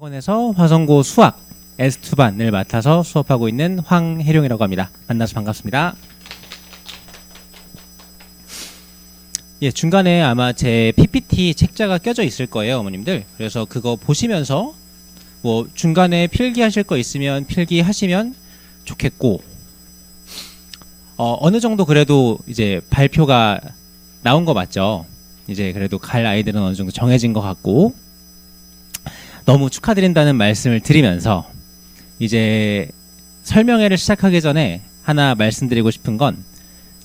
학원에서 화성고 수학 S2반을 맡아서 수업하고 있는 황혜룡이라고 합니다. 만나서 반갑습니다. 예, 중간에 아마 제 PPT 책자가 껴져 있을 거예요, 어머님들. 그래서 그거 보시면서 뭐 중간에 필기하실 거 있으면 필기하시면 좋겠고, 어느 정도 그래도 이제 발표가 나온 거 맞죠? 이제 그래도 갈 아이들은 어느 정도 정해진 것 같고, 너무 축하드린다는 말씀을 드리면서 이제 설명회를 시작하기 전에 하나 말씀드리고 싶은 건,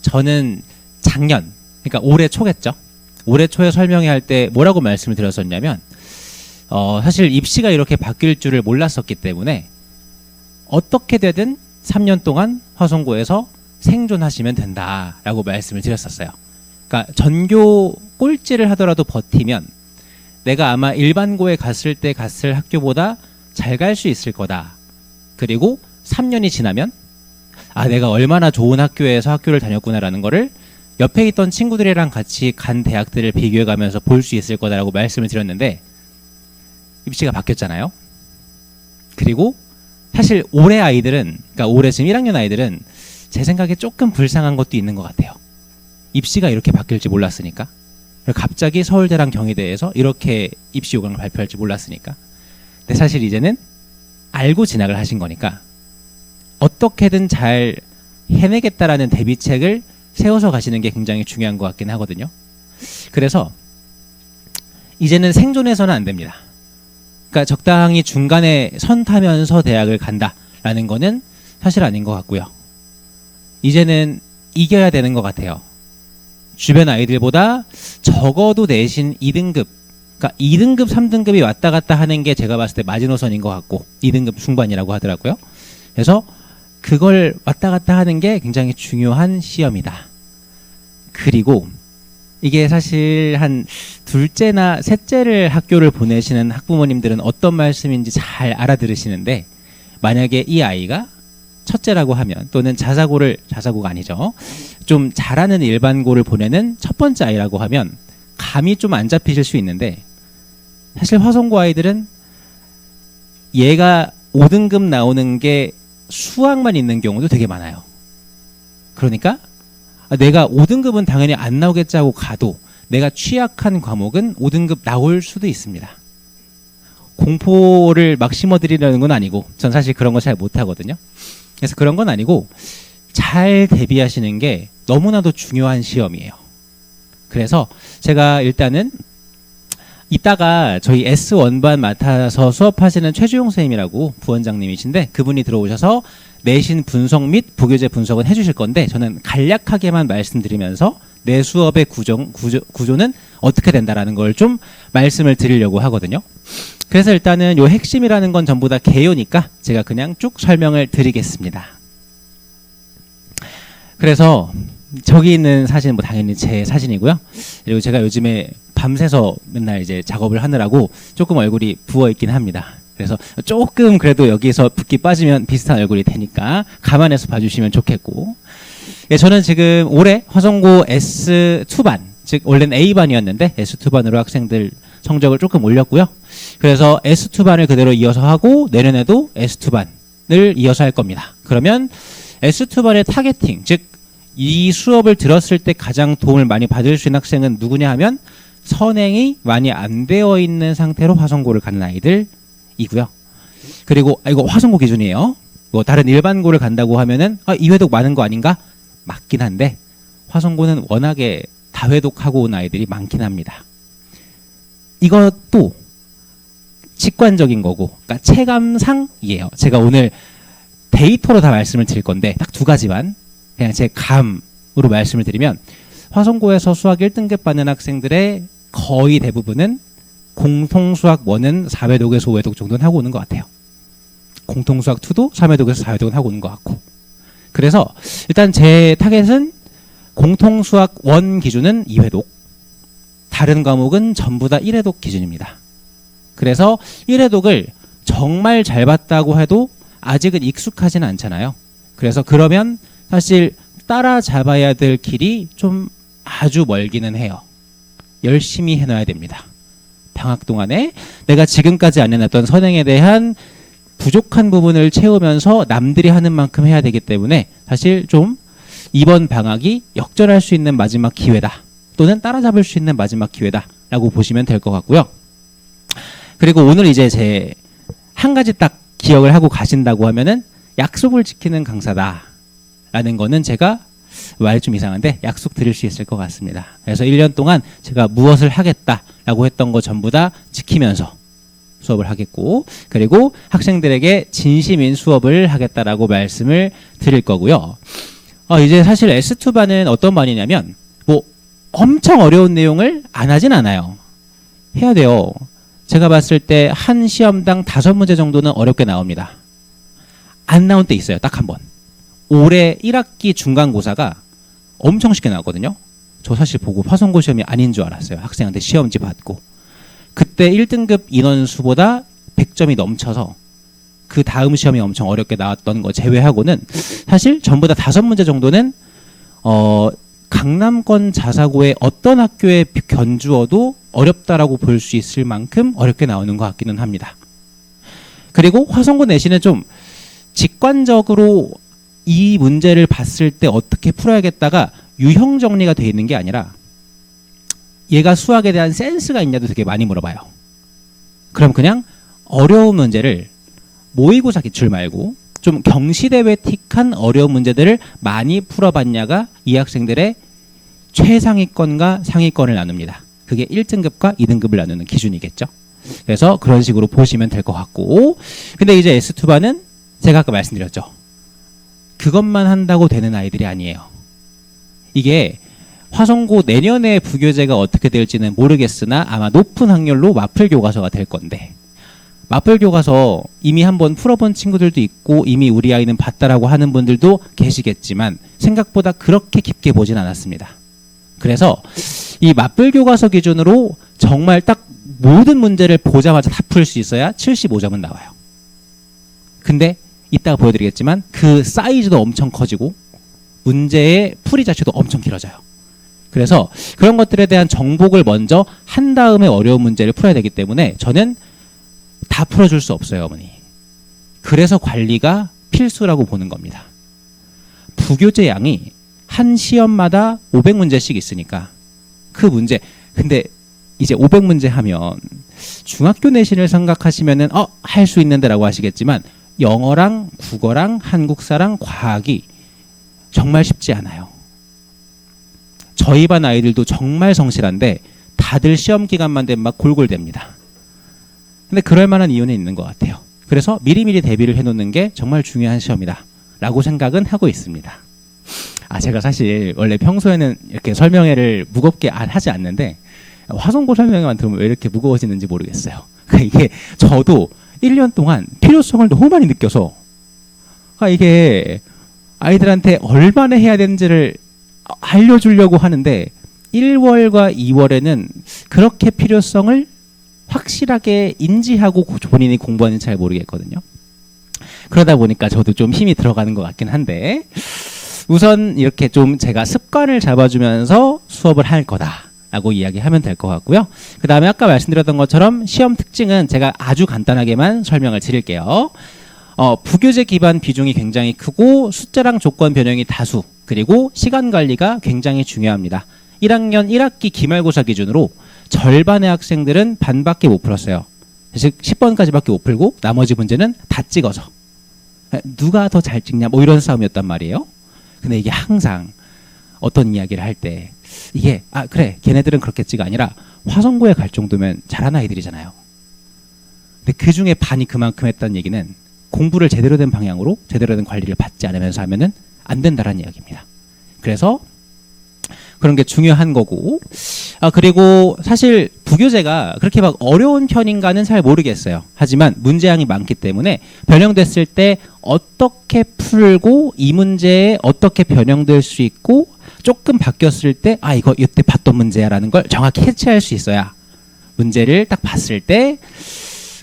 저는 작년, 그러니까 올해 초겠죠? 올해 초에 설명회 할 때 뭐라고 말씀을 드렸었냐면, 사실 입시가 이렇게 바뀔 줄을 몰랐었기 때문에 어떻게 되든 3년 동안 화성고에서 생존하시면 된다라고 말씀을 드렸었어요. 그러니까 전교 꼴찌를 하더라도 버티면 내가 아마 일반고에 갔을 때 갔을 학교보다 잘 갈 수 있을 거다. 그리고 3년이 지나면 내가 얼마나 좋은 학교에서 학교를 다녔구나라는 거를 옆에 있던 친구들이랑 같이 간 대학들을 비교해가면서 볼 수 있을 거다라고 말씀을 드렸는데, 입시가 바뀌었잖아요. 그리고 사실 올해 아이들은, 그러니까 올해 지금 1학년 아이들은 제 생각에 조금 불쌍한 것도 있는 것 같아요. 입시가 이렇게 바뀔지 몰랐으니까. 갑자기 서울대랑 경희대에서 이렇게 입시 요강을 발표할지 몰랐으니까. 근데 사실 이제는 알고 진학을 하신 거니까 어떻게든 잘 해내겠다라는 대비책을 세워서 가시는 게 굉장히 중요한 것 같긴 하거든요. 그래서 이제는 생존해서는 안 됩니다. 그러니까 적당히 중간에 선 타면서 대학을 간다라는 거는 사실 아닌 것 같고요. 이제는 이겨야 되는 것 같아요. 주변 아이들보다 적어도 내신 2등급, 그러니까 2등급, 3등급이 왔다 갔다 하는 게 제가 봤을 때 마지노선인 것 같고, 2등급 중반이라고 하더라고요. 그래서 그걸 왔다 갔다 하는 게 굉장히 중요한 시험이다. 그리고 이게 사실 한 둘째나 셋째를 학교를 보내시는 학부모님들은 어떤 말씀인지 잘 알아들으시는데, 만약에 이 아이가 첫째라고 하면, 또는 자사고가 아니죠, 좀 잘하는 일반고를 보내는 첫 번째 아이라고 하면 감이 좀 안 잡히실 수 있는데, 사실 화성고 아이들은 얘가 5등급 나오는 게 수학만 있는 경우도 되게 많아요. 그러니까 내가 5등급은 당연히 안 나오겠지 하고 가도 내가 취약한 과목은 5등급 나올 수도 있습니다. 공포를 막 심어드리려는 건 아니고, 전 사실 그런 거 잘 못하거든요. 그래서 그런 건 아니고 잘 대비하시는 게 너무나도 중요한 시험이에요. 그래서 제가 일단은 이따가 저희 S1반 맡아서 수업하시는 최주용 선생님이라고 부원장님이신데, 그분이 들어오셔서 내신 분석 및 부교재 분석은 해주실 건데, 저는 간략하게만 말씀드리면서 내 수업의 구조는 어떻게 된다라는 걸 좀 말씀을 드리려고 하거든요. 그래서 일단은 요 핵심이라는 건 전부 다 개요니까 제가 그냥 쭉 설명을 드리겠습니다. 그래서 저기 있는 사진은 뭐 당연히 제 사진이고요. 그리고 제가 요즘에 밤새서 맨날 이제 작업을 하느라고 조금 얼굴이 부어 있긴 합니다. 그래서 조금 그래도 여기서 붓기 빠지면 비슷한 얼굴이 되니까 감안해서 봐주시면 좋겠고, 예, 저는 지금 올해 화성고 S2반, 즉 원래는 A반이었는데 S2반으로 학생들 성적을 조금 올렸고요. 그래서 S2반을 그대로 이어서 하고 내년에도 S2반을 이어서 할 겁니다. 그러면 S2반의 타겟팅, 즉 이 수업을 들었을 때 가장 도움을 많이 받을 수 있는 학생은 누구냐 하면, 선행이 많이 안 되어 있는 상태로 화성고를 가는 아이들이고요. 그리고 이거 화성고 기준이에요. 뭐 다른 일반고를 간다고 하면은 이회독 많은 거 아닌가? 맞긴 한데 화성고는 워낙에 다회독하고 온 아이들이 많긴 합니다. 이것도 직관적인 거고, 그러니까 체감상이에요. 제가 오늘 데이터로 다 말씀을 드릴 건데 딱 두 가지만 그냥 제 감으로 말씀을 드리면, 화성고에서 수학 1등급 받는 학생들의 거의 대부분은 공통수학 1은 4회독에서 5회독 정도는 하고 오는 것 같아요. 공통수학 2도 3회독에서 4회독은 하고 오는 것 같고. 그래서 일단 제 타겟은 공통수학 1 기준은 2회독, 다른 과목은 전부 다 1회독 기준입니다. 그래서 1회독을 정말 잘 봤다고 해도 아직은 익숙하지는 않잖아요. 그래서 그러면 사실 따라잡아야 될 길이 좀 아주 멀기는 해요. 열심히 해놔야 됩니다. 방학 동안에 내가 지금까지 안 해놨던 선행에 대한 부족한 부분을 채우면서 남들이 하는 만큼 해야 되기 때문에 사실 좀 이번 방학이 역전할 수 있는 마지막 기회다, 또는 따라잡을 수 있는 마지막 기회다라고 보시면 될 것 같고요. 그리고 오늘 이제 제 한 가지 딱 기억을 하고 가신다고 하면은 약속을 지키는 강사다라는 거는 제가 말이 좀 이상한데 약속 드릴 수 있을 것 같습니다. 그래서 1년 동안 제가 무엇을 하겠다라고 했던 거 전부 다 지키면서 수업을 하겠고, 그리고 학생들에게 진심인 수업을 하겠다라고 말씀을 드릴 거고요. 이제 사실 S2반은 어떤 반이냐면 뭐 엄청 어려운 내용을 안 하진 않아요. 해야 돼요. 제가 봤을 때 한 시험당 5문제 정도는 어렵게 나옵니다. 안 나온 때 있어요. 딱 한 번. 올해 1학기 중간고사가 엄청 쉽게 나왔거든요. 저 사실 보고 화성고 시험이 아닌 줄 알았어요. 학생한테 시험지 받고. 그때 1등급 인원수보다 100점이 넘쳐서 그 다음 시험이 엄청 어렵게 나왔던 거 제외하고는 사실 전부 다 5문제 정도는 강남권 자사고의 어떤 학교에 견주어도 어렵다라고 볼 수 있을 만큼 어렵게 나오는 것 같기는 합니다. 그리고 화성고 내신은 좀 직관적으로 이 문제를 봤을 때 어떻게 풀어야겠다가 유형 정리가 되어 있는 게 아니라 얘가 수학에 대한 센스가 있냐도 되게 많이 물어봐요. 그럼 그냥 어려운 문제를 모의고사 기출 말고 좀 경시대회틱한 어려운 문제들을 많이 풀어봤냐가 이 학생들의 최상위권과 상위권을 나눕니다. 그게 1등급과 2등급을 나누는 기준이겠죠. 그래서 그런 식으로 보시면 될 것 같고, 근데 이제 S2반은 제가 아까 말씀드렸죠. 그것만 한다고 되는 아이들이 아니에요. 이게 화성고 내년에 부교재가 어떻게 될지는 모르겠으나 아마 높은 확률로 마플 교과서가 될 건데, 마플 교과서 이미 한번 풀어본 친구들도 있고 이미 우리 아이는 봤다라고 하는 분들도 계시겠지만 생각보다 그렇게 깊게 보진 않았습니다. 그래서 이 마플 교과서 기준으로 정말 딱 모든 문제를 보자마자 다 풀 수 있어야 75점은 나와요. 근데 이따가 보여드리겠지만 그 사이즈도 엄청 커지고 문제의 풀이 자체도 엄청 길어져요. 그래서 그런 것들에 대한 정복을 먼저 한 다음에 어려운 문제를 풀어야 되기 때문에 저는 다 풀어줄 수 없어요, 어머니. 그래서 관리가 필수라고 보는 겁니다. 부교재 양이 한 시험마다 500문제씩 있으니까 그 문제, 근데 이제 500문제 하면 중학교 내신을 생각하시면은 할 수 있는데 라고 하시겠지만 영어랑 국어랑 한국사랑 과학이 정말 쉽지 않아요. 저희 반 아이들도 정말 성실한데 다들 시험 기간만 되면 막 골골댑니다. 근데 그럴 만한 이유는 있는 것 같아요. 그래서 미리미리 대비를 해놓는 게 정말 중요한 시험이다 라고 생각은 하고 있습니다. 제가 사실 원래 평소에는 이렇게 설명회를 무겁게 하지 않는데 화성고 설명회만 들으면 왜 이렇게 무거워지는지 모르겠어요. 이게 저도 1년 동안 필요성을 너무 많이 느껴서 이게 아이들한테 얼마나 해야 되는지를 알려주려고 하는데 1월과 2월에는 그렇게 필요성을 확실하게 인지하고 본인이 공부하는지 잘 모르겠거든요. 그러다 보니까 저도 좀 힘이 들어가는 것 같긴 한데 우선 이렇게 좀 제가 습관을 잡아주면서 수업을 할 거다라고 이야기하면 될 것 같고요. 그 다음에 아까 말씀드렸던 것처럼 시험 특징은 제가 아주 간단하게만 설명을 드릴게요. 부교재 기반 비중이 굉장히 크고 숫자랑 조건 변형이 다수, 그리고 시간 관리가 굉장히 중요합니다. 1학년 1학기 기말고사 기준으로 절반의 학생들은 반밖에 못 풀었어요. 즉 10번까지밖에 못 풀고 나머지 문제는 다 찍어서 누가 더 잘 찍냐 뭐 이런 싸움이었단 말이에요. 근데 이게 항상 어떤 이야기를 할 때 이게 그래 걔네들은 그렇겠지가 아니라 화성고에 갈 정도면 잘하는 아이들이잖아요. 근데 그중에 반이 그만큼 했다는 얘기는 공부를 제대로 된 방향으로 제대로 된 관리를 받지 않으면서 하면은 안 된다라는 이야기입니다. 그래서 그런 게 중요한 거고, 그리고 사실 부교재가 그렇게 막 어려운 편인가는 잘 모르겠어요. 하지만 문제량이 많기 때문에 변형됐을 때 어떻게 풀고 이 문제에 어떻게 변형될 수 있고 조금 바뀌었을 때 이거 이때 봤던 문제야라는 걸 정확히 캐치할 수 있어야 문제를 딱 봤을 때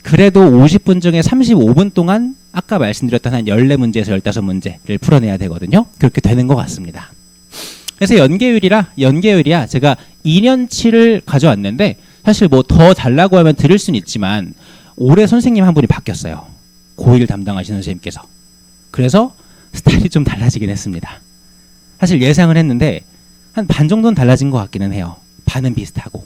그래도 50분 중에 35분 동안 아까 말씀드렸던 한 14문제에서 15문제를 풀어내야 되거든요. 그렇게 되는 것 같습니다. 그래서 연계율이야 제가 2년치를 가져왔는데 사실 뭐 더 달라고 하면 드릴 수는 있지만 올해 선생님 한 분이 바뀌었어요. 고1 담당하시는 선생님께서. 그래서 스타일이 좀 달라지긴 했습니다. 사실 예상을 했는데 한 반 정도는 달라진 것 같기는 해요. 반은 비슷하고.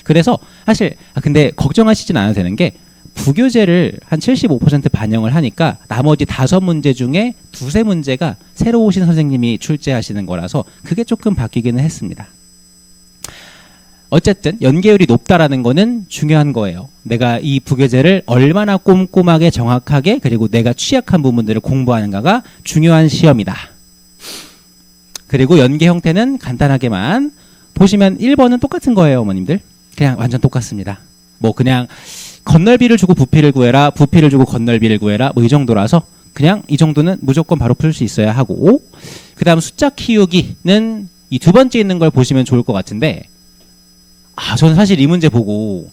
그래서 사실 근데 걱정하시진 않아도 되는 게 부교재를 한 75% 반영을 하니까 나머지 5문제 중에 2~3문제가 새로 오신 선생님이 출제하시는 거라서 그게 조금 바뀌기는 했습니다. 어쨌든 연계율이 높다라는 거는 중요한 거예요. 내가 이 부교재를 얼마나 꼼꼼하게 정확하게 그리고 내가 취약한 부분들을 공부하는가가 중요한 시험이다. 그리고 연계 형태는 간단하게만 보시면 1번은 똑같은 거예요, 어머님들. 그냥 완전 똑같습니다. 뭐 그냥 건널비를 주고 부피를 구해라, 부피를 주고 건널비를 구해라, 뭐 이 정도라서 그냥 이 정도는 무조건 바로 풀 수 있어야 하고, 그 다음 숫자 키우기는 이 두 번째 있는 걸 보시면 좋을 것 같은데, 저는 사실 이 문제 보고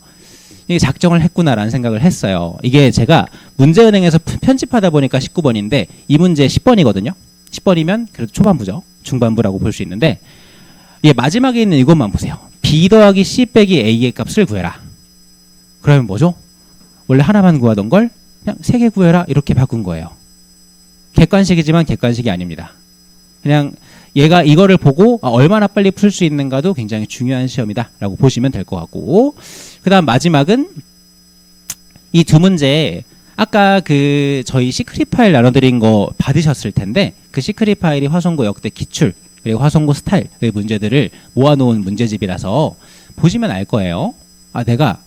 이게 작정을 했구나라는 생각을 했어요. 이게 제가 문제은행에서 편집하다 보니까 19번인데 이 문제 10번이거든요. 10번이면 그래도 초반부죠. 중반부라고 볼 수 있는데, 이게 마지막에 있는 이것만 보세요. B 더하기 C 빼기 A의 값을 구해라. 그러면 뭐죠? 원래 하나만 구하던 걸 그냥 3개 구해라 이렇게 바꾼 거예요. 객관식이지만 객관식이 아닙니다. 그냥 얘가 이거를 보고 얼마나 빨리 풀 수 있는가도 굉장히 중요한 시험이다 라고 보시면 될 것 같고, 그 다음 마지막은 이 두 문제 아까 그 저희 시크릿 파일 나눠드린 거 받으셨을 텐데, 그 시크릿 파일이 화성고 역대 기출 그리고 화성고 스타일의 문제들을 모아놓은 문제집이라서 보시면 알 거예요. 내가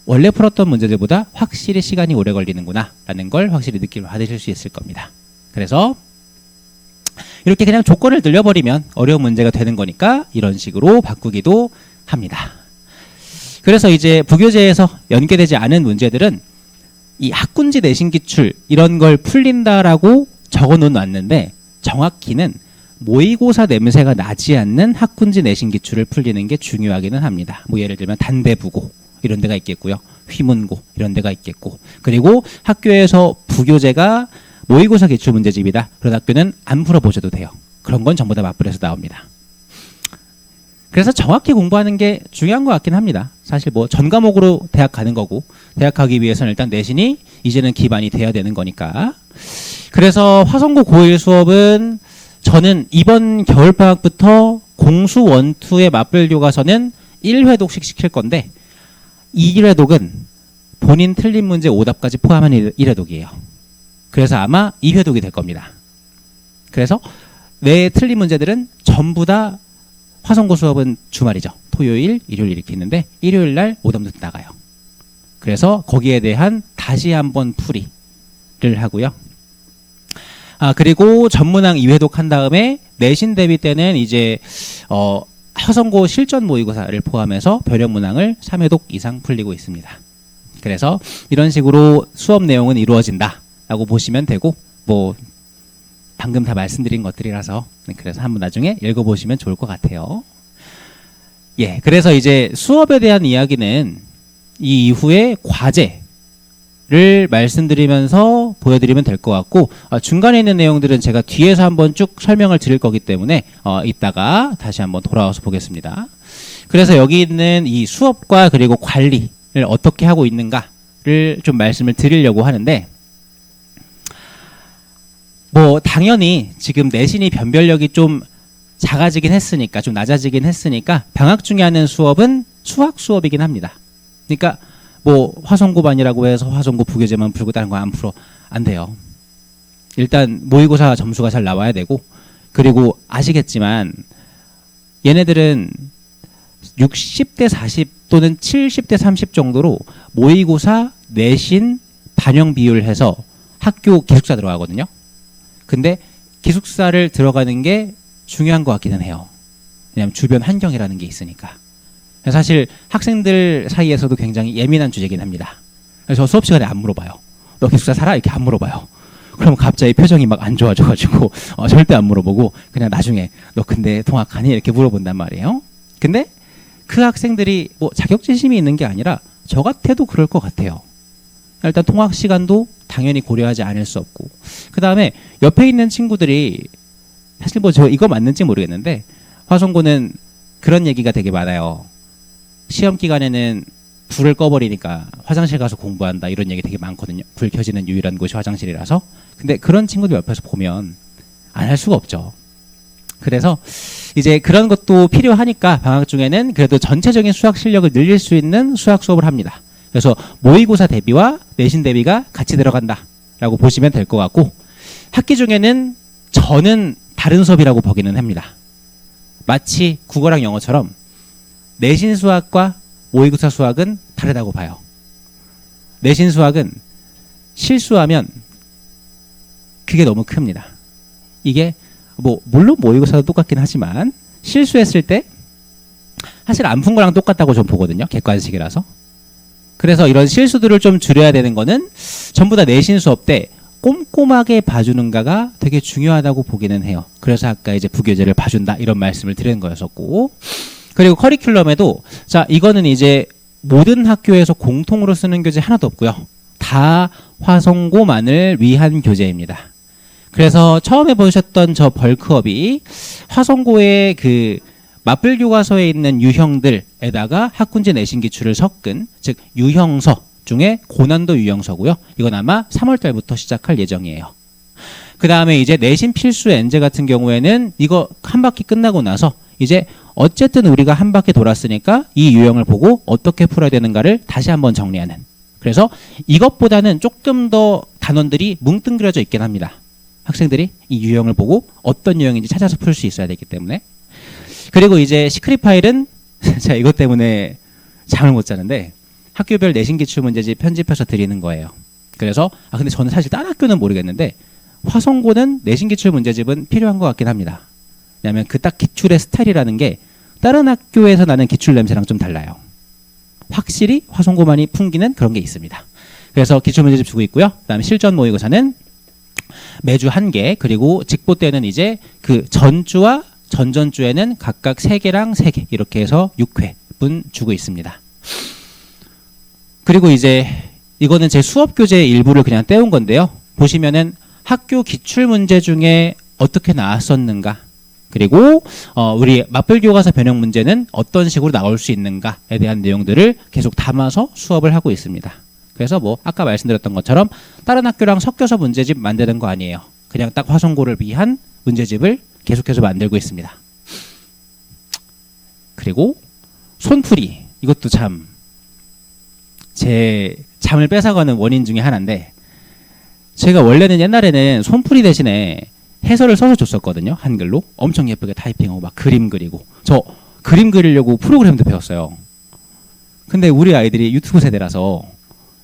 원래 풀었던 문제들보다 확실히 시간이 오래 걸리는구나 라는 걸 확실히 느낌을 받으실 수 있을 겁니다. 그래서 이렇게 그냥 조건을 늘려버리면 어려운 문제가 되는 거니까 이런 식으로 바꾸기도 합니다. 그래서 이제 부교재에서 연계되지 않은 문제들은 이 학군지 내신 기출 이런 걸 풀린다라고 적어 놓았는데, 정확히는 모의고사 냄새가 나지 않는 학군지 내신 기출을 풀리는 게 중요하기는 합니다. 뭐 예를 들면 단대부고 이런 데가 있겠고요. 휘문고 이런 데가 있겠고, 그리고 학교에서 부교재가 모의고사 기출 문제집이다. 그런 학교는 안 풀어보셔도 돼요. 그런 건 전부 다 맞불에서 나옵니다. 그래서 정확히 공부하는 게 중요한 것 같긴 합니다. 사실 뭐 전 과목으로 대학 가는 거고, 대학 가기 위해서는 일단 내신이 이제는 기반이 돼야 되는 거니까. 그래서 화성고 고1 수업은 저는 이번 겨울방학부터 공수 원투의 맞불 교과서는 1회독씩 시킬 건데, 2회독은 본인 틀린 문제 오답까지 포함한 1회독이에요. 그래서 아마 2회독이 될 겁니다. 그래서 내 틀린 문제들은 전부 다 화성고 수업은 주말이죠. 토요일, 일요일 이렇게 있는데 일요일 날 오답노트 나가요. 그래서 거기에 대한 다시 한번 풀이를 하고요. 그리고 전문항 2회독 한 다음에 내신 대비 때는 이제 화성고 실전 모의고사를 포함해서 변형문항을 3회독 이상 풀리고 있습니다. 그래서 이런 식으로 수업 내용은 이루어진다라고 보시면 되고, 뭐 방금 다 말씀드린 것들이라서 그래서 한번 나중에 읽어보시면 좋을 것 같아요. 예, 그래서 이제 수업에 대한 이야기는 이 이후에 과제를 말씀드리면서 보여드리면 될 것 같고, 중간에 있는 내용들은 제가 뒤에서 한번 쭉 설명을 드릴 거기 때문에 이따가 다시 한번 돌아와서 보겠습니다. 그래서 여기 있는 이 수업과 그리고 관리를 어떻게 하고 있는가를 좀 말씀을 드리려고 하는데, 뭐 당연히 지금 내신이 변별력이 좀 작아지긴 했으니까, 좀 낮아지긴 했으니까 방학 중에 하는 수업은 수학 수업이긴 합니다. 그러니까 뭐 화성고반이라고 해서 화성고 부교재만 풀고 다른 거 안 풀어, 안 돼요. 일단 모의고사 점수가 잘 나와야 되고, 그리고 아시겠지만 얘네들은 60대 40 또는 70대 30 정도로 모의고사, 내신, 반영 비율 해서 학교 기숙사 들어가거든요. 근데 기숙사를 들어가는 게 중요한 것 같기는 해요. 왜냐하면 주변 환경이라는 게 있으니까. 사실 학생들 사이에서도 굉장히 예민한 주제긴 합니다. 그래서 저 수업 시간에 안 물어봐요. 너 기숙사 살아? 이렇게 안 물어봐요. 그러면 갑자기 표정이 막 안 좋아져가지고 절대 안 물어보고 그냥 나중에 너 근데 통학하니? 이렇게 물어본단 말이에요. 근데 그 학생들이 뭐 자격지심이 있는 게 아니라 저 같아도 그럴 것 같아요. 일단 통학 시간도 당연히 고려하지 않을 수 없고, 그 다음에 옆에 있는 친구들이 사실 뭐 저 이거 맞는지 모르겠는데 화성고는 그런 얘기가 되게 많아요. 시험 기간에는 불을 꺼버리니까 화장실 가서 공부한다 이런 얘기 되게 많거든요. 불 켜지는 유일한 곳이 화장실이라서. 근데 그런 친구들 옆에서 보면 안 할 수가 없죠. 그래서 이제 그런 것도 필요하니까 방학 중에는 그래도 전체적인 수학 실력을 늘릴 수 있는 수학 수업을 합니다. 그래서 모의고사 대비와 내신 대비가 같이 들어간다라고 보시면 될 것 같고, 학기 중에는 저는 다른 수업이라고 보기는 합니다. 마치 국어랑 영어처럼 내신 수학과 모의고사 수학은 다르다고 봐요. 내신 수학은 실수하면 그게 너무 큽니다. 이게 뭐 물론 모의고사도 똑같긴 하지만 실수했을 때 사실 안 푼 거랑 똑같다고 좀 보거든요. 객관식이라서. 그래서 이런 실수들을 좀 줄여야 되는 거는 전부 다 내신 수업 때 꼼꼼하게 봐주는가가 되게 중요하다고 보기는 해요. 그래서 아까 이제 부교재를 봐준다 이런 말씀을 드리는 거였었고, 그리고 커리큘럼에도 자 이거는 이제 모든 학교에서 공통으로 쓰는 교재 하나도 없고요. 다 화성고만을 위한 교재입니다. 그래서 처음에 보셨던 저 벌크업이 화성고의 그 맞불 교과서에 있는 유형들에다가 학군제 내신 기출을 섞은, 즉 유형서 중에 고난도 유형서고요. 이건 아마 3월 달부터 시작할 예정이에요. 그 다음에 이제 내신 필수 엔제 같은 경우에는 이거 한 바퀴 끝나고 나서 이제 어쨌든 우리가 한 바퀴 돌았으니까 이 유형을 보고 어떻게 풀어야 되는가를 다시 한번 정리하는. 그래서 이것보다는 조금 더 단원들이 뭉뚱그려져 있긴 합니다. 학생들이 이 유형을 보고 어떤 유형인지 찾아서 풀 수 있어야 되기 때문에. 그리고 이제 시크릿 파일은 제가 이것 때문에 잠을 못 자는데 학교별 내신 기출 문제집 편집해서 드리는 거예요. 그래서 근데 저는 사실 다른 학교는 모르겠는데 화성고는 내신 기출 문제집은 필요한 것 같긴 합니다. 왜냐하면 그 딱 기출의 스타일이라는 게 다른 학교에서 나는 기출 냄새랑 좀 달라요. 확실히 화성고만이 풍기는 그런 게 있습니다. 그래서 기출 문제집 주고 있고요. 그다음에 실전 모의고사는 매주 1개, 그리고 직보 때는 이제 그 전주와 전전주에는 각각 3개랑 3개 이렇게 해서 6회분 주고 있습니다. 그리고 이제 이거는 제 수업 교재 일부를 그냥 떼온 건데요. 보시면은 학교 기출 문제 중에 어떻게 나왔었는가, 그리고 우리 맞불 교과서 변형 문제는 어떤 식으로 나올 수 있는가에 대한 내용들을 계속 담아서 수업을 하고 있습니다. 그래서 뭐 아까 말씀드렸던 것처럼 다른 학교랑 섞여서 문제집 만드는 거 아니에요. 그냥 딱 화성고를 위한 문제집을 계속해서 만들고 있습니다. 그리고 손풀이, 이것도 참 제 잠을 뺏어가는 원인 중에 하나인데, 제가 원래는 옛날에는 손풀이 대신에 해설을 써서 줬었거든요. 한글로 엄청 예쁘게 타이핑하고 막 그림 그리고. 저 그림 그리려고 프로그램도 배웠어요. 근데 우리 아이들이 유튜브 세대라서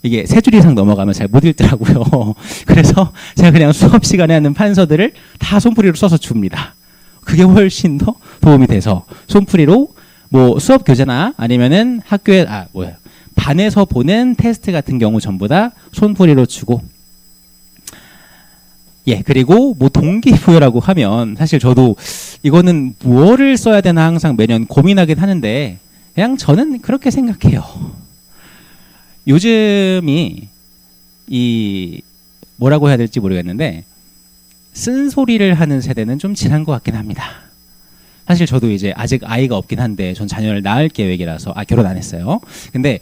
이게 3줄 이상 넘어가면 잘 못 읽더라고요. 그래서 제가 그냥 수업 시간에 하는 판서들을 다 손풀이로 써서 줍니다. 그게 훨씬 더 도움이 돼서 손풀이로 뭐 수업 교재나 아니면은 학교에 반에서 보는 테스트 같은 경우 전부 다 손풀이로 주고, 예, 그리고 뭐 동기부여라고 하면 사실 저도 이거는 뭐를 써야 되나 항상 매년 고민하긴 하는데 그냥 저는 그렇게 생각해요. 요즘이 이 뭐라고 해야 될지 모르겠는데 쓴소리를 하는 세대는 좀 지난 것 같긴 합니다. 사실 저도 이제 아직 아이가 없긴 한데 전 자녀를 낳을 계획이라서 결혼 안 했어요. 근데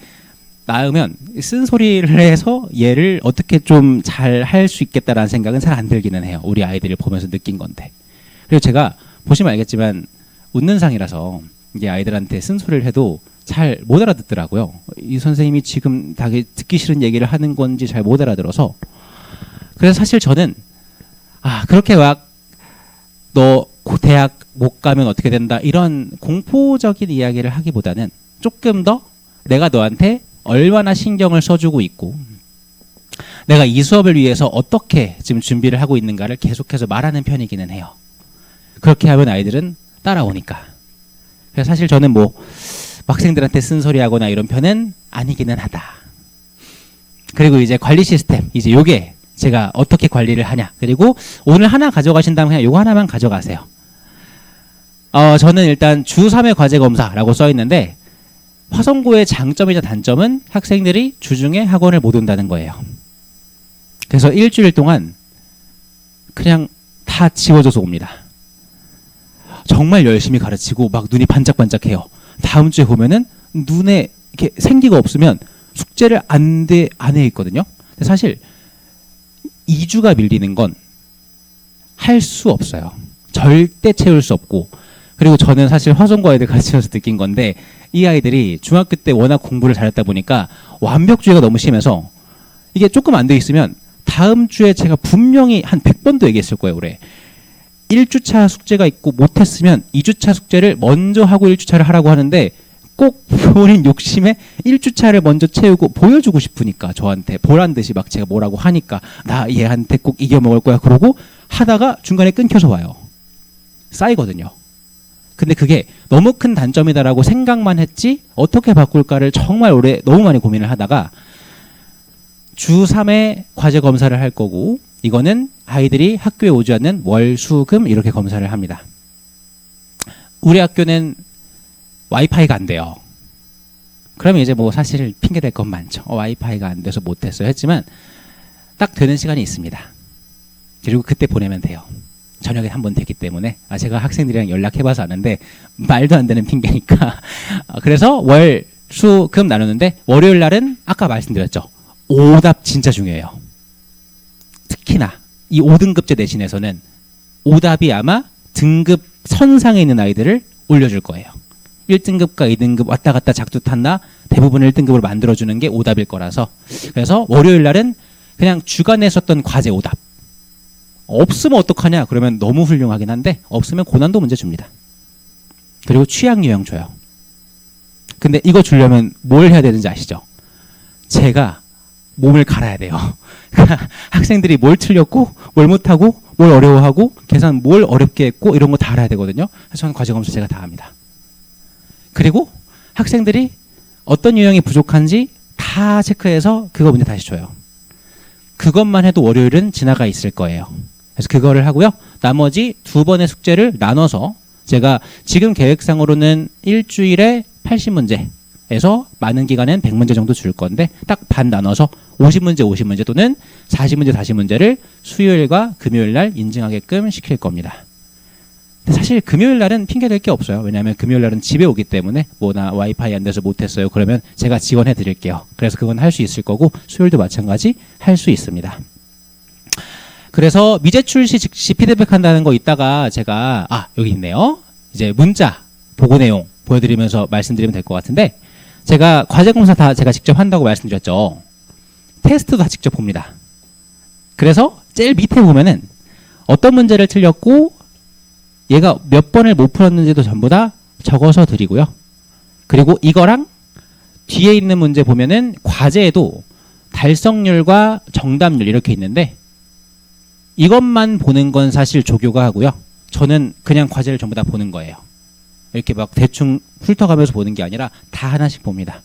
낳으면 쓴소리를 해서 얘를 어떻게 좀 잘 할 수 있겠다라는 생각은 잘 안 들기는 해요. 우리 아이들을 보면서 느낀 건데. 그리고 제가 보시면 알겠지만 웃는 상이라서 이게 아이들한테 쓴소리를 해도 잘 못 알아듣더라고요. 이 선생님이 지금 다 듣기 싫은 얘기를 하는 건지 잘 못 알아들어서. 그래서 사실 저는 그렇게 막 너 대학 못 가면 어떻게 된다 이런 공포적인 이야기를 하기보다는 조금 더 내가 너한테 얼마나 신경을 써주고 있고 내가 이 수업을 위해서 어떻게 지금 준비를 하고 있는가를 계속해서 말하는 편이기는 해요. 그렇게 하면 아이들은 따라오니까. 그래서 사실 저는 뭐 학생들한테 쓴소리하거나 이런 편은 아니기는 하다. 그리고 이제 관리 시스템, 이제 요게 제가 어떻게 관리를 하냐. 그리고 오늘 하나 가져가신다면 그냥 요거 하나만 가져가세요. 저는 일단 주 3회 과제 검사라고 써 있는데 화성고의 장점이자 단점은 학생들이 주중에 학원을 못 온다는 거예요. 그래서 일주일 동안 그냥 다 지워져서 옵니다. 정말 열심히 가르치고 막 눈이 반짝반짝해요. 다음 주에 보면은 눈에 이렇게 생기가 없으면 숙제를 안 해 있거든요. 근데 사실 2주가 밀리는 건 할 수 없어요. 절대 채울 수 없고. 그리고 저는 사실 화성고 아이들 가르치면서 느낀 건데 이 아이들이 중학교 때 워낙 공부를 잘했다 보니까 완벽주의가 너무 심해서 이게 조금 안 돼 있으면 다음 주에 제가 분명히 한 100번도 얘기했을 거예요. 올해 1주차 숙제가 있고 못했으면 2주차 숙제를 먼저 하고 1주차를 하라고 하는데 꼭 본인 욕심에 1주차를 먼저 채우고 보여주고 싶으니까 저한테 보란 듯이 막 제가 뭐라고 하니까 나 얘한테 꼭 이겨먹을 거야 그러고 하다가 중간에 끊겨서 와요. 쌓이거든요. 근데 그게 너무 큰 단점이다라고 생각만 했지 어떻게 바꿀까를 정말 오래 너무 많이 고민을 하다가 주 3회 과제 검사를 할 거고 이거는 아이들이 학교에 오지 않는 월, 수, 금 이렇게 검사를 합니다. 우리 학교는 와이파이가 안 돼요. 그러면 이제 뭐 사실 핑계댈 건 많죠. 와이파이가 안 돼서 못했어요 했지만 딱 되는 시간이 있습니다. 그리고 그때 보내면 돼요. 저녁에 한 번 되기 때문에 제가 학생들이랑 연락해봐서 아는데 말도 안 되는 핑계니까 그래서 월, 수, 금 나누는데 월요일 날은 아까 말씀드렸죠. 오답 진짜 중요해요. 특히나 이 5등급제 내신에서는 오답이 아마 등급 선상에 있는 아이들을 올려줄 거예요. 1등급과 2등급 왔다 갔다 작두 탔나 대부분 1등급으로 만들어주는 게 오답일 거라서 그래서 월요일 날은 그냥 주간에 썼던 과제 오답 없으면 어떡하냐 그러면 너무 훌륭하긴 한데 없으면 고난도 문제 줍니다. 그리고 취약 유형 줘요. 근데 이거 주려면 뭘 해야 되는지 아시죠? 제가 몸을 갈아야 돼요. 학생들이 뭘 틀렸고 뭘 못하고 뭘 어려워하고 계산 뭘 어렵게 했고 이런 거 다 알아야 되거든요. 그래서 저는 과제 검사 제가 다 합니다. 그리고 학생들이 어떤 유형이 부족한지 다 체크해서 그거 문제 다시 줘요. 그것만 해도 월요일은 지나가 있을 거예요. 그래서 그거를 하고요. 나머지 2번의 숙제를 나눠서 제가 지금 계획상으로는 일주일에 80문제에서 많은 기간엔 100문제 정도 줄 건데 딱 반 나눠서 50문제 50문제 또는 40문제 40문제를 수요일과 금요일 날 인증하게끔 시킬 겁니다. 사실 금요일 날은 핑계댈 게 없어요. 왜냐하면 금요일 날은 집에 오기 때문에 나 와이파이 안 돼서 못했어요. 그러면 제가 지원해 드릴게요. 그래서 그건 할 수 있을 거고 수요일도 마찬가지 할 수 있습니다. 그래서 미제출 시 즉시 피드백 한다는 거 이따가 제가 여기 있네요. 이제 문자 보고 내용 보여드리면서 말씀드리면 될 것 같은데 제가 과제 공사 다 제가 직접 한다고 말씀드렸죠. 테스트도 다 직접 봅니다. 그래서 제일 밑에 보면은 어떤 문제를 틀렸고 얘가 몇 번을 못 풀었는지도 전부 다 적어서 드리고요. 그리고 이거랑 뒤에 있는 문제 보면은 과제에도 달성률과 정답률 이렇게 있는데 이것만 보는 건 사실 조교가 하고요. 저는 그냥 과제를 전부 다 보는 거예요. 이렇게 막 대충 훑어가면서 보는 게 아니라 다 하나씩 봅니다.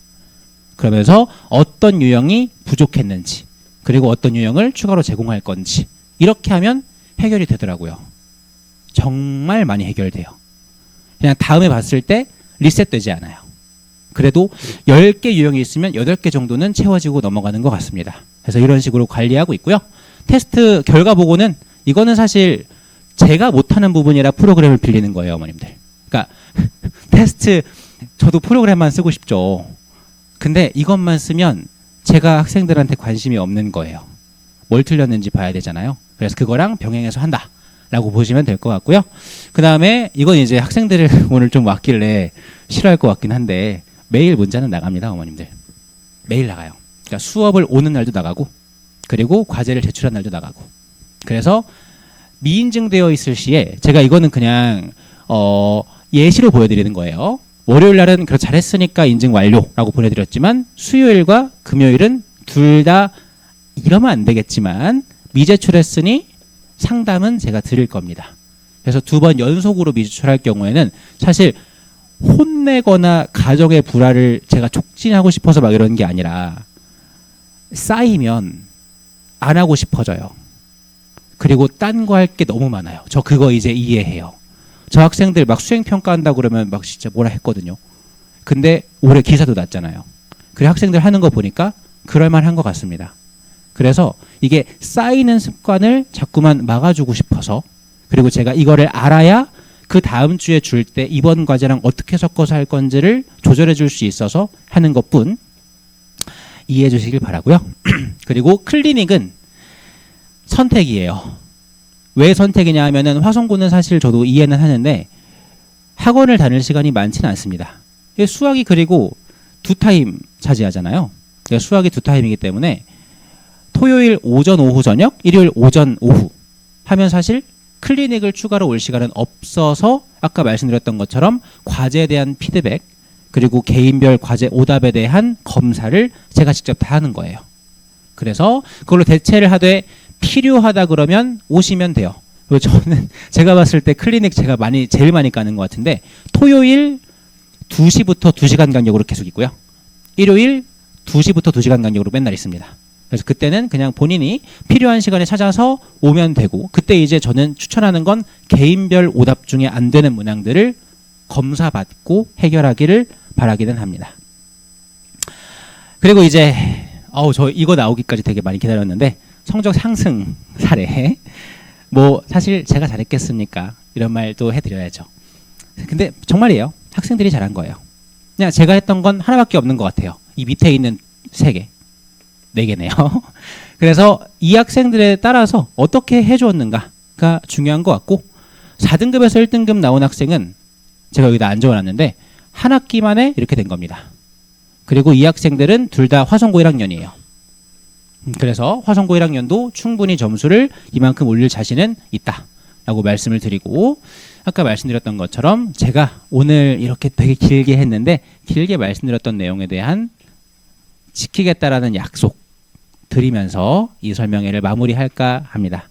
그러면서 어떤 유형이 부족했는지 그리고 어떤 유형을 추가로 제공할 건지 이렇게 하면 해결이 되더라고요. 정말 많이 해결돼요. 그냥 다음에 봤을 때 리셋되지 않아요. 그래도 10개 유형이 있으면 8개 정도는 채워지고 넘어가는 것 같습니다. 그래서 이런 식으로 관리하고 있고요. 테스트 결과 보고는 이거는 사실 제가 못하는 부분이라 프로그램을 빌리는 거예요, 어머님들. 그러니까 테스트 저도 프로그램만 쓰고 싶죠. 근데 이것만 쓰면 제가 학생들한테 관심이 없는 거예요. 뭘 틀렸는지 봐야 되잖아요. 그래서 그거랑 병행해서 한다 라고 보시면 될 것 같고요. 그 다음에 이건 이제 학생들을 오늘 좀 왔길래 싫어할 것 같긴 한데 매일 문자는 나갑니다, 어머님들. 매일 나가요. 그러니까 수업을 오는 날도 나가고 그리고 과제를 제출한 날도 나가고. 그래서 미인증되어 있을 시에 제가 이거는 그냥 예시로 보여드리는 거예요. 월요일 날은 그렇게 잘했으니까 인증 완료라고 보내드렸지만 수요일과 금요일은 둘 다 이러면 안 되겠지만 미제출했으니 상담은 제가 드릴 겁니다. 그래서 2번 연속으로 미제출할 경우에는 사실 혼내거나 가정의 불화를 제가 촉진하고 싶어서 막 이러는 게 아니라 쌓이면 안 하고 싶어져요. 그리고 딴 거 할 게 너무 많아요. 저 그거 이제 이해해요. 저 학생들 막 수행평가한다고 그러면 막 진짜 뭐라 했거든요. 근데 올해 기사도 났잖아요. 그래 학생들 하는 거 보니까 그럴만한 것 같습니다. 그래서 이게 쌓이는 습관을 자꾸만 막아주고 싶어서 그리고 제가 이거를 알아야 그 다음 주에 줄 때 이번 과제랑 어떻게 섞어서 할 건지를 조절해 줄 수 있어서 하는 것뿐 이해해 주시길 바라고요. 그리고 클리닉은 선택이에요. 왜 선택이냐 하면은 화성고는 사실 저도 이해는 하는데 학원을 다닐 시간이 많지는 않습니다. 수학이 그리고 2타임 차지하잖아요. 수학이 2타임이기 때문에 토요일 오전 오후 저녁, 일요일 오전 오후 하면 사실 클리닉을 추가로 올 시간은 없어서 아까 말씀드렸던 것처럼 과제에 대한 피드백 그리고 개인별 과제 오답에 대한 검사를 제가 직접 다 하는 거예요. 그래서 그걸로 대체를 하되 필요하다 그러면 오시면 돼요. 그리고 저는 제가 봤을 때 클리닉 제가 제일 많이 까는 것 같은데 토요일 2시부터 2시간 간격으로 계속 있고요. 일요일 2시부터 2시간 간격으로 맨날 있습니다. 그래서 그때는 그냥 본인이 필요한 시간에 찾아서 오면 되고 그때 이제 저는 추천하는 건 개인별 오답 중에 안 되는 문항들을 검사받고 해결하기를 바라기는 합니다. 그리고 이제 저 이거 나오기까지 되게 많이 기다렸는데 성적 상승 사례 뭐 사실 제가 잘했겠습니까? 이런 말도 해드려야죠. 근데 정말이에요. 학생들이 잘한 거예요. 그냥 제가 했던 건 하나밖에 없는 것 같아요. 이 밑에 있는 3개 4개네요. 그래서 이 학생들에 따라서 어떻게 해주었는가가 중요한 것 같고 4등급에서 1등급 나온 학생은 제가 여기다 안 적어놨는데 한 학기 만에 이렇게 된 겁니다. 그리고 이 학생들은 둘 다 화성고 1학년이에요. 그래서 화성고 1학년도 충분히 점수를 이만큼 올릴 자신은 있다라고 말씀을 드리고 아까 말씀드렸던 것처럼 제가 오늘 이렇게 되게 길게 했는데 길게 말씀드렸던 내용에 대한 지키겠다라는 약속 드리면서 이 설명회를 마무리할까 합니다.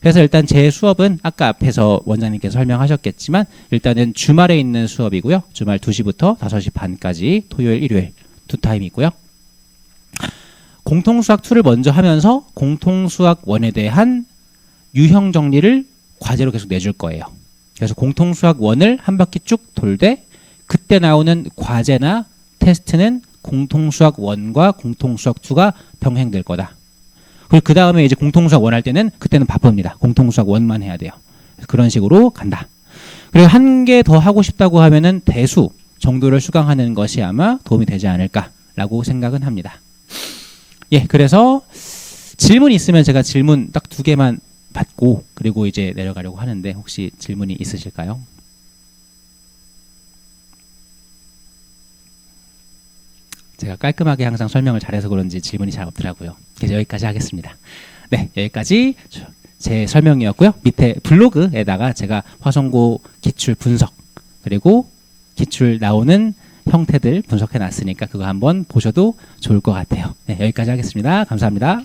그래서 일단 제 수업은 아까 앞에서 원장님께서 설명하셨겠지만 일단은 주말에 있는 수업이고요. 주말 2시부터 5시 반까지 토요일, 일요일 2타임 있고요. 공통수학 2를 먼저 하면서 공통수학 1에 대한 유형 정리를 과제로 계속 내줄 거예요. 그래서 공통수학 1을 한 바퀴 쭉 돌되 그때 나오는 과제나 테스트는 공통수학 1과 공통수학 2가 병행될 거다. 그리고 그 다음에 이제 공통수학 1 할 때는 그때는 바쁩니다. 공통수학 1만 해야 돼요. 그런 식으로 간다. 그리고 한 개 더 하고 싶다고 하면은 대수 정도를 수강하는 것이 아마 도움이 되지 않을까라고 생각은 합니다. 예, 그래서 질문 있으면 제가 질문 딱 2개만 받고 그리고 이제 내려가려고 하는데 혹시 질문이 있으실까요? 제가 깔끔하게 항상 설명을 잘해서 그런지 질문이 잘 없더라고요. 그래서 여기까지 하겠습니다. 네, 여기까지 제 설명이었고요. 밑에 블로그에다가 제가 화성고 기출 분석 그리고 기출 나오는 형태들 분석해 놨으니까 그거 한번 보셔도 좋을 것 같아요. 네, 여기까지 하겠습니다. 감사합니다.